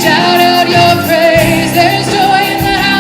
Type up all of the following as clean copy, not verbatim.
Shout out your praise. There's joy in the house.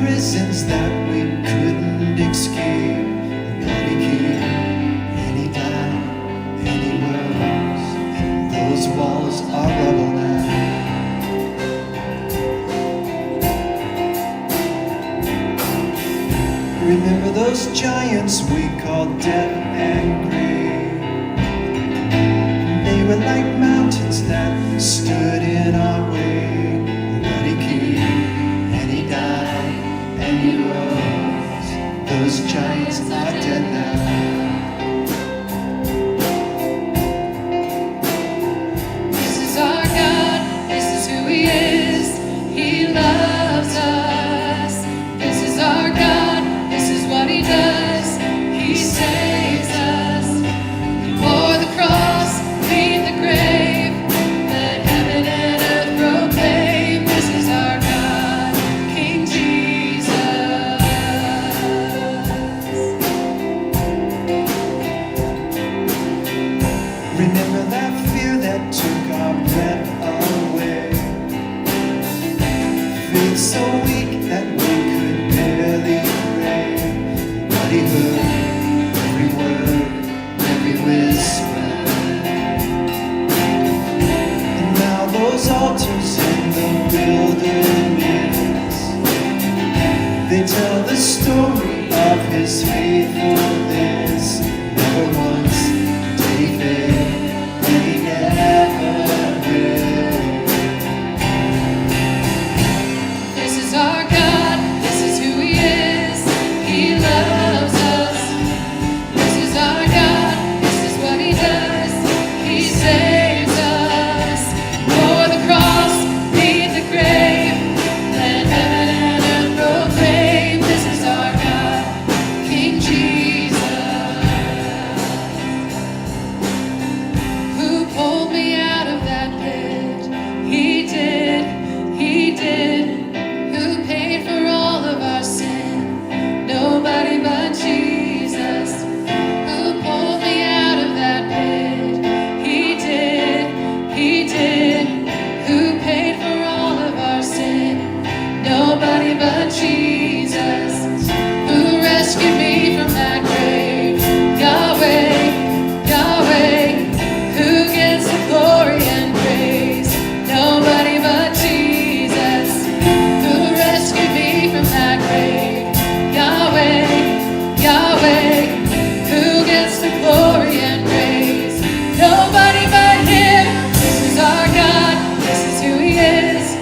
prisons that we couldn't escape. But he came and he died and he rose, and those walls are rubble now. Remember those giants we called death and grave? They were like mountains that stood in our way. But he came and he died and he rose. Those giants are dead now. This is our God, this is who he is. He loves us. This is our God, this is what he does. He saves us. He bore the cross, beat the grave. Let heaven and earth proclaim. This is our God, King Jesus. Remember that fear that took our breath away. Faith so weak that we could barely pray. But he heard every word, every whisper. And now those altars in the wilderness, they tell the story of his faithfulness. Never once did he fail, and he never will. This is our God, this is who he is. He loves us. This is our God, this is what he does. He saves us. Bore the cross, beat the grave. Let heaven and earth proclaim. This is our God, King Jesus. Who pulled me out of that pit? He did, he did. Who paid for all of our sin? Nobody but Jesus. Who pulled me out of that pit? He did, he did. Who paid for all of our sin? Nobody but Jesus. Who rescued me from that grave? Yahweh, Yahweh. Who gets the glory and praise? Nobody but Jesus. Who rescued me from that grave? Yahweh, Yahweh. Who gets the glory and praise? Nobody but him. This is our God, this is who he is.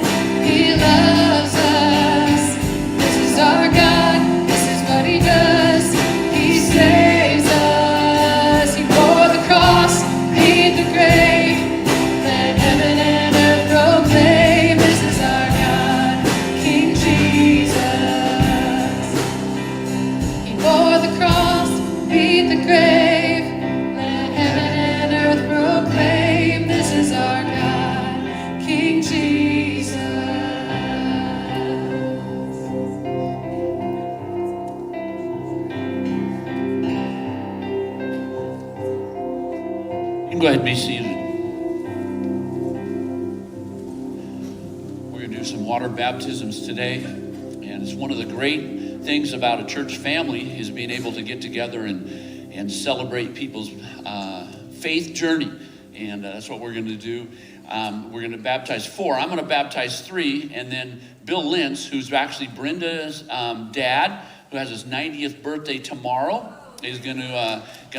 He loves us. This is our God, this is what he does. He saves us. He bore the cross, beat the grave. Let heaven and earth proclaim. This is our God, King Jesus. He bore the cross, beat the grave. Let heaven and earth proclaim. This is our God, King Jesus. You can go ahead and be seated. We're going to do some water baptisms today. And it's one of the great things about a church family is being able to get together and celebrate people's faith journey. And that's what we're going to do. We're going to baptize 4. I'm going to baptize 3. And then Bill Lentz, who's actually Brenda's dad, who has his 90th birthday tomorrow, is going to